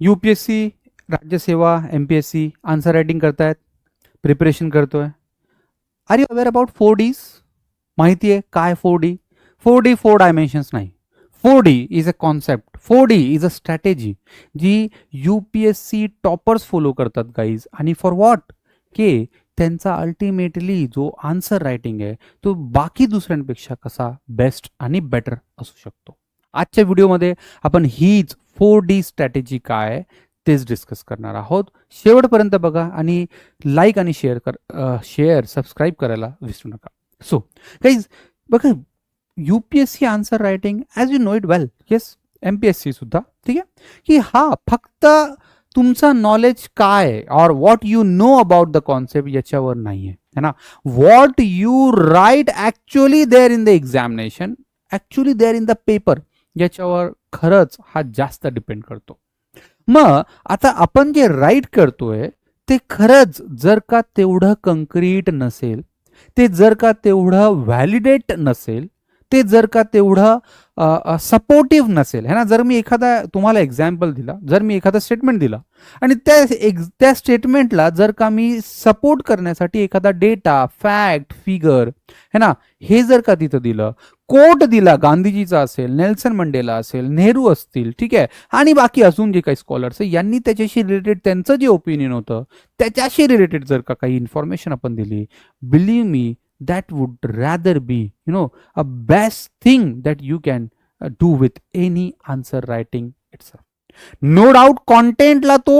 UPSC, राज्यसेवा, MPSC answer writing करतायत, preparation करतोय. Are you aware about 4Ds? माहिती आहे काय 4D? 4D 4 डायमेन्शन्स नाही. 4D is a concept, 4D is a strategy जी UPSC टॉपर्स फॉलो करतात गाईज. आणि फॉर व्हॉट? के त्यांचा अल्टिमेटली जो आन्सर रायटिंग आहे तो बाकी दुसऱ्यांपेक्षा कसा बेस्ट आणि बेटर असू शकतो. आजच्या व्हिडिओमध्ये आपण हीच 4D स्ट्रॅटेजी काय तेच डिस्कस करणार आहोत. शेवटपर्यंत बघा आणि लाईक आणि शेअर सबस्क्राईब करायला विसरू नका. सो गाईज बघा, UPSC answer writing as you know it well, yes MPSC सुद्धा, ठीक आहे, की हा फक्त तुमचा नॉलेज काय और what you know about the concept याच्यावर नाही आहे ना. What you write actually there in the examination, actually there in the paper, याच्यावर खरंच हा जास्त डिपेंड करतो. मग आता आपण जे राईट करतोय ते खरंच जर का तेवढं कंक्रीट नसेल, ते जर का तेवढं व्हॅलिडेट नसेल, ते जर का तेवढं सपोर्टिव्ह नसेल है ना. जर मी एखादा तुम्हाला एक्झाम्पल दिला, जर मी एखादा स्टेटमेंट दिला आणि त्या स्टेटमेंटला जर का मी सपोर्ट करण्यासाठी एखादा डेटा, फॅक्ट, फिगर है ना, हे जर का तिथं दिलं, कोट दिला, गांधीजीचा असेल, नेल्सन मंडेला असेल, नेहरू असतील, ठीक आहे, आणि बाकी अजून जे काही स्कॉलर्स आहे यांनी त्याच्याशी रिलेटेड त्यांचं जे ओपिनियन होतं त्याच्याशी रिलेटेड जर का काही इन्फॉर्मेशन आपण दिली, believe me that would rather be a best thing that you can do with any answer writing itself. No doubt कॉन्टेंटला तो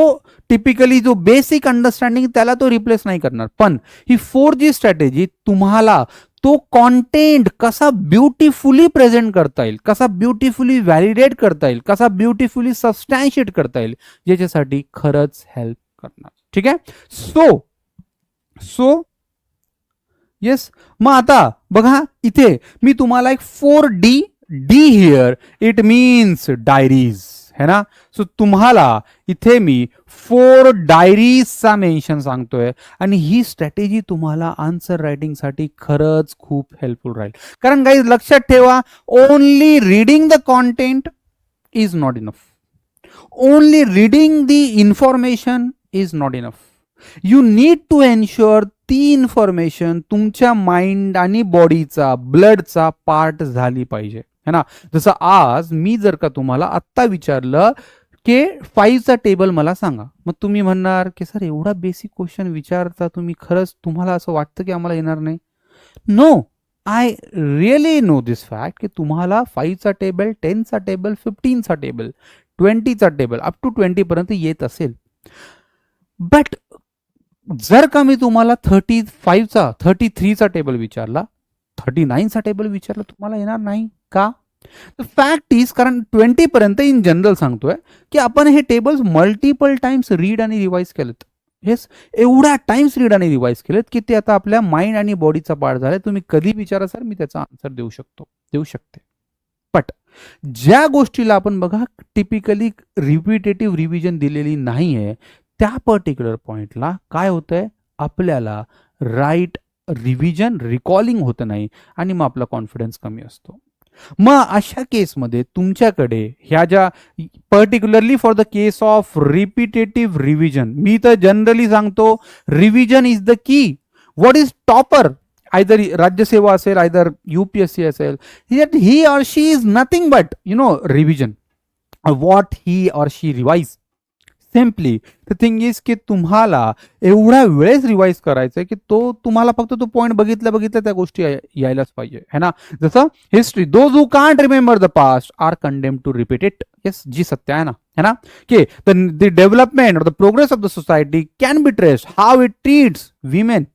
टिपिकली जो बेसिक अंडरस्टँडिंग त्याला तो रिप्लेस नाही करणार, पण ही 4G स्ट्रॅटेजी तुम्हाला तो कॉन्टेंट कसा ब्युटिफुली प्रेझेंट करता येईल, कसा ब्युटिफुली व्हॅलिडेट करता येईल, कसा ब्युटिफुली सबस्टॅन्शिएट करता येईल याच्यासाठी खरंच हेल्प करणार. ठीक आहे. सो येस, मग आता बघा इथे मी तुम्हाला एक 4D here it means diaries है ना. सो तुम्हाला इथे मी 4 डायरीजचा मेन्शन सांगतोय आणि ही स्ट्रॅटेजी तुम्हाला आन्सर रायटिंगसाठी खरंच खूप हेल्पफुल राहील. कारण गाईज लक्षात ठेवा, only reading the content is not enough, only reading the information is not enough. You need to ensure ती इन्फॉर्मेशन तुमच्या माइंड आणि बॉडीचा, ब्लडचा पार्ट झाली पाहिजे है ना. जसं आज मी जर का तुम्हाला आत्ता विचारलं की 5चा टेबल मला सांगा, मग तुम्ही म्हणणार की सर एवढा बेसिक क्वेश्चन विचारता तुम्ही, खरंच तुम्हाला असं वाटतं की आम्हाला येणार नाही? No, I really know this fact की तुम्हाला 5चा टेबल, 10चा टेबल, 15चा टेबल, 20चा टेबल अप टू 20 पर्यंत येत असेल. बट जर का मी तुम्हाला 35चा, 33चा टेबल विचारला, 39चा टेबल विचारला, तुम्हाला येणार नाही का? फॅक्ट इज, कारण 20 पर्यंत इन जनरल सांगतोय की आपण हे टेबल्स मल्टिपल टाइम्स रीड आणि रिवाइज केलेत. येस, एवढ्या टाइम्स रीड आणि रिवाइज केलेत की ते आता आपल्या माइंड आणि बॉडीचा पार्ट झालाय. तुम्ही कधी विचारा सर, मी त्याचा आन्सर देऊ शकते. बट ज्या गोष्टीला आपण बघा टिपिकली रिपिटेटिव्ह रिव्हिजन दिलेली नाहीये, त्या पर्टिक्युलर पॉइंटला काय होतंय, आपल्याला राईट रिव्हिजन, रिकॉलिंग होत नाही आणि मग आपला कॉन्फिडन्स कमी असतो. मग अशा केसमध्ये तुमच्याकडे ह्या ज्या particularly for the case of repetitive revision, मी तर जनरली सांगतो revision is the key. What is topper, either Rajyaseva असेल, आयदर UPSC असेल, he or she is nothing but revision. What he or she revise. Simply the thing is की तुम्हाला एवढ्या वेळेस revise करायचंय की तो तुम्हाला फक्त तो पॉइंट बघितल्या त्या गोष्टी यायलाच पाहिजे है ना. जसं history, those who can't remember the past are condemned to repeat it. Yes, जी सत्य आहे ना, है ना, की द डेव्हलपमेंट और the progress of the society can be traced how it treats women,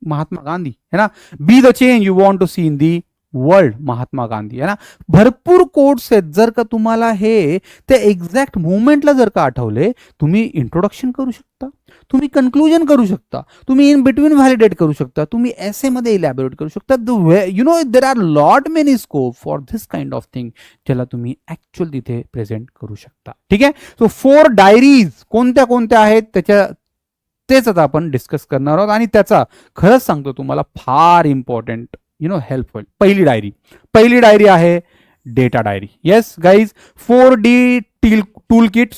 Mahatma Gandhi है ना. Be the change you want to see in the world, Mahatma Gandhi है ना. भरपूर कोट्स आहेत. जर का तुम्हाला हे त्या एक्झॅक्ट मुवमेंटला जर का आठवले, तुम्ही इंट्रोडक्शन करू शकता, तुम्ही कन्क्लुजन करू शकता, तुम्ही इन बिटवीन व्हॅलिडेट करू शकता, तुम्ही एसे मध्ये इलॅबोरेट करू शकता. There are lot many scope for this kind of thing, ज्याला तुम्ही ऍक्च्युअल तिथे प्रेझेंट करू शकता. ठीक आहे. सो 4 डायरीज कोणत्या कोणत्या आहेत तेच आता आपण डिस्कस करणार आहोत आणि त्याचा खरंच सांगतो तुम्हाला फार इम्पॉर्टंट हेल्प होईल. पहिली डायरी आहे data diary. Yes guys, 4D tool kit,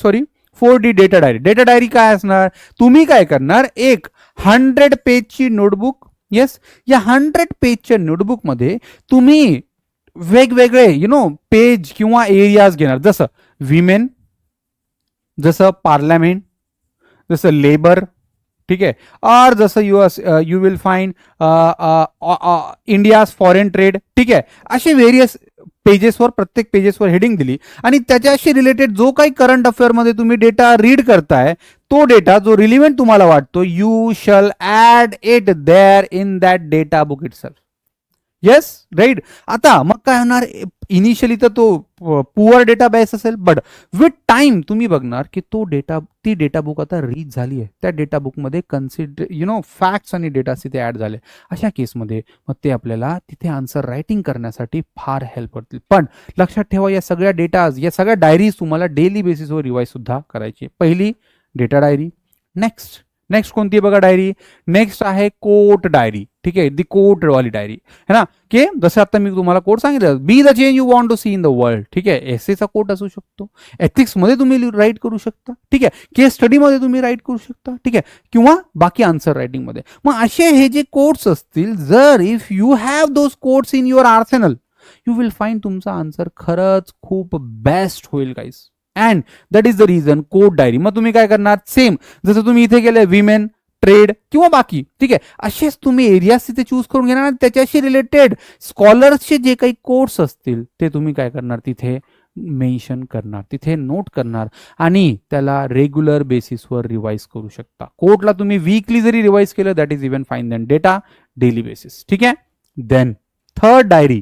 4D data diary. Data diary काय असणार, तुम्ही काय करणार, एक 100 पेजची नोटबुक. येस, या 100 पेजच्या नोटबुकमध्ये तुम्ही वेगवेगळे पेज किंवा एरियाज घेणार, जसं विमेन, जसं पार्लमेंट, जसं लेबर, ठीक आहे, और जसं you will find India's foreign trade, ठीक आहे. असे व्हेरियस पेजेसवर, प्रत्येक पेजेसवर हेडिंग दिली आणि त्याच्याशी रिलेटेड जो काही करंट अफेअरमध्ये तुम्ही डेटा रीड करताय, तो डेटा जो रिलिव्हंट तुम्हाला वाटतो, you shall add it there in that data book itself. Yes, right. आता मग काय होणार, इनिशियली तर तो पुअर डेटा बेस असेल, बट विथ टाइम तुम्ही बघणार की ती डेटा बुक आता रीच झाली आहे. त्या डेटा बुकमध्ये फॅक्ट्स आणि डेटा तिथे ऍड झाले. अशा केसमध्ये मग ते आपल्याला तिथे आन्सर रायटिंग करण्यासाठी फार हेल्प करतील. पण लक्षात ठेवा, या सगळ्या डेटाज, या सगळ्या डायरीज तुम्हाला डेली बेसिसवर रिवाइज सुद्धा करायची. पहिली डेटा डायरी. नेक्स्ट कोणती बघा डायरी, नेक्स्ट आहे कोट डायरी. ठीक आहे, दी कोट वाली डायरी है ना, की जसं आता मी तुम्हाला कोट सांगितलं, be the change you want to see in the world. ठीक आहे, एसेचा कोट असू शकतो, एथिक्स मध्ये तुम्ही राईट करू शकता, ठीक आहे, केस स्टडी मध्ये तुम्ही राईट करू शकता, ठीक आहे, किंवा बाकी आन्सर रायटिंग मध्ये. मग असे हे जे कोट्स असतील, जर if you have those quotes in your arsenal, you will find तुमचा आन्सर खरंच खूप बेस्ट होईल guys. And that is the reason quote diary. मग तुम्ही काय करणार, सेम जसं तुम्ही इथे केलंय विमेन, ट्रेड किंवा बाकी, ठीक आहे, असेच तुम्ही एरियाज तिथे चूज करून घेणार आणि त्याच्याशी रिलेटेड स्कॉलर्सचे जे काही कोर्स असतील ते तुम्ही काय करणार, तिथे मेन्शन करणार, तिथे नोट करणार आणि त्याला रेग्युलर बेसिसवर रिवाइज करू शकता. कोर्टला तुम्ही वीकली जरी रिवाइज केलं, that is even fine. Then data daily basis. ठीक आहे. Then third diary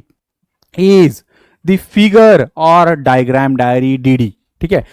is the figure और डायग्राम डायरी, DD. ठीक आहे,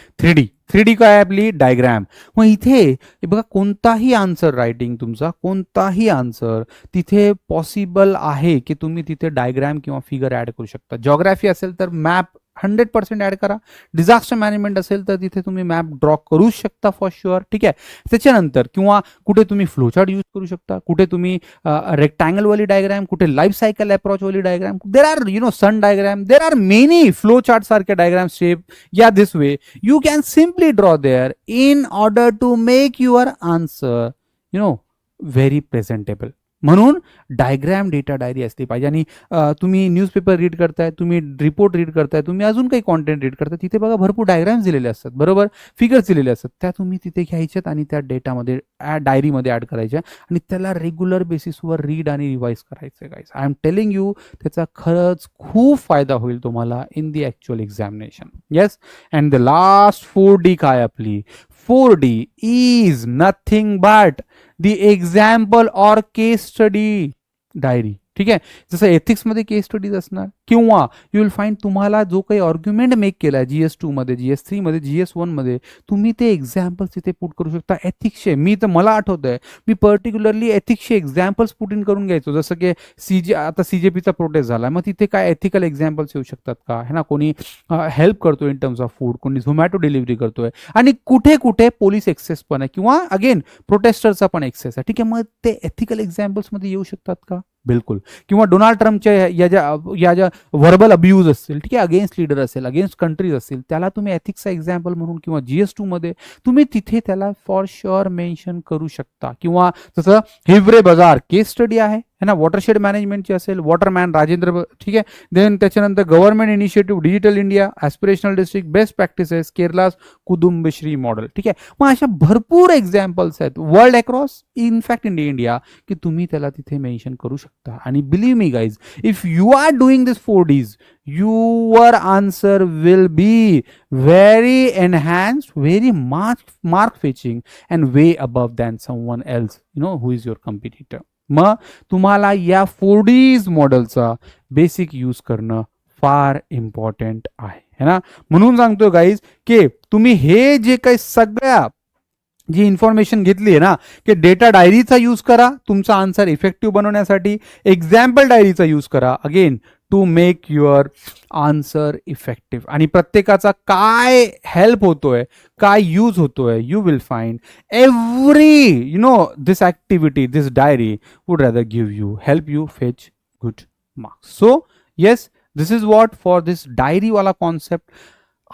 3D काय आहे आपली, डायग्राम. मग इथे बघा, कोणताही आन्सर रायटिंग तुमचा, कोणताही आन्सर तिथे पॉसिबल आहे की तुम्ही तिथे डायग्राम किंवा फिगर ऍड करू शकता. जॉग्राफी असेल तर मॅप 100% ऍड करा. डिझास्टर मॅनेजमेंट असेल तर तिथे तुम्ही मॅप ड्रॉ करू शकता फॉर शुअर. ठीक आहे, त्याच्यानंतर किंवा कुठे तुम्ही फ्लोचार्ट यूज करू शकता, कुठे तुम्ही रेक्टँगल वाली डायग्राम, कुठे लाईफ सायकल अप्रोच वाली diagram. There are sun diagram, there are many flowchart सारखे डायग्राम शेप. या this way you can simply draw there in order to make your answer very presentable. म्हणून diagram data diary असली पाहिजे. आणि तुम्ही newspaper read करताय, तुम्ही report read करताय, तुम्ही अजून काही कॉन्टेंट रीड करताय, तिथे बघा भरपूर डायग्राम्स दिलेले असतात, बरोबर, फिगर्स दिलेले असतात, त्या तुम्ही तिथे घ्यायच्यात आणि त्या डेटामध्ये डायरीमध्ये ऍड करायच्या आणि त्याला रेग्युलर बेसिसवर रीड आणि रिवाइज करायचं. Guys, I am telling you, त्याचा खरंच खूप फायदा होईल तुम्हाला in the actual examination. Yes. And the last 4D काय आपली, 4D is nothing but the example और केस स्टडी डायरी. ठीक आहे, जसं एथिक्समध्ये केस स्टडीज असणार किंवा यू विल फाइंड तुम्हाला जो काही आर्ग्युमेंट मेक केला GS2 मध्ये, GS3 मध्ये, GS1 मध्ये, तुम्ही ते एक्झाम्पल्स तिथे पुट करू शकता. एथिक्सचे मला आठवत आहे, मी पर्टिक्युलरली एथिक्सचे एक्झाम्पल्स पुट इन करून घ्यायचो. जसं की आता CJPचा प्रोटेस्ट झाला, मग तिथे काय एथिकल एक्झाम्पल्स येऊ शकतात का, है ना, कोणी हेल्प करतोय इन टर्म्स ऑफ फूड, कोणी झोमॅटो डिलिव्हरी करतोय आणि कुठे कुठे पोलीस एक्सेस पण आहे किंवा अगेन प्रोटेस्टरचा पण एक्सेस आहे. ठीक आहे, मग ते एथिकल एक्झाम्पल्स मध्ये येऊ शकतात का, बिलकुल. किंवा डोनाल्ड ट्रम्पच्या या ज्या व्हर्बल अब्यूज असतील, ठीक आहे, अगेन्स्ट लीडर असेल, अगेन्स्ट कंट्रीज असतील, त्याला तुम्ही एथिक्सचा एक्झाम्पल म्हणून किंवा GS2 मध्ये तुम्ही तिथे त्याला फॉर शुअर मेन्शन करू शकता. किंवा जसं हिवरे बाजार केस स्टडी आहे ना, वॉटरशेड मॅनेजमेंटची असेल, वॉटरमॅन राजेंद्र, ठीक आहे. देन त्याच्यानंतर government initiative digital India, aspirational district, best practices, Kerala's Kudumbashree model. ठीक आहे, मग अशा भरपूर एक्झाम्पल्स आहेत world across, in fact in India, की तुम्ही त्याला तिथे मेन्शन करू शकता. आणि believe me guys, if you are doing this 4Ds, your answer will be very enhanced, very mark fetching and way above than someone else, who is your competitor. मग तुम्हाला या 4Ds मॉडेलचा बेसिक यूज करणं फार important आहे, है ना. म्हणून सांगतो गाईज की तुम्ही हे जे काही सगळ्या जी इन्फॉर्मेशन घेतली आहे ना, की डेटा डायरीचा यूज करा तुमचा आन्सर इफेक्टिव्ह बनवण्यासाठी, एक्झाम्पल डायरीचा यूज करा again to make your answer effective. आणि प्रत्येकाचा काय हेल्प होतोय, काय यूज होतोय, you will find every this activity, this diary would rather give help you fetch good marks. So yes, this is what for this diary वाला concept.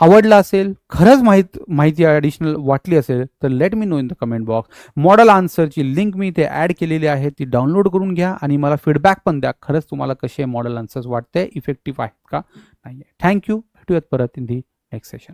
आवडला असेल, खरंच माहिती ॲडिशनल वाटली असेल तर let me know in the comment box. Model आन्सरची link मी इथे ॲड केलेली आहे, ती डाउनलोड करून घ्या आणि मला फीडबॅक पण द्या. खरंच तुम्हाला कसे मॉडेल आन्सर्स वाटते, इफेक्टिव्ह आहेत का नाही. थँक्यू. भेटूयात परत इन दी नेक्स्ट सेशन.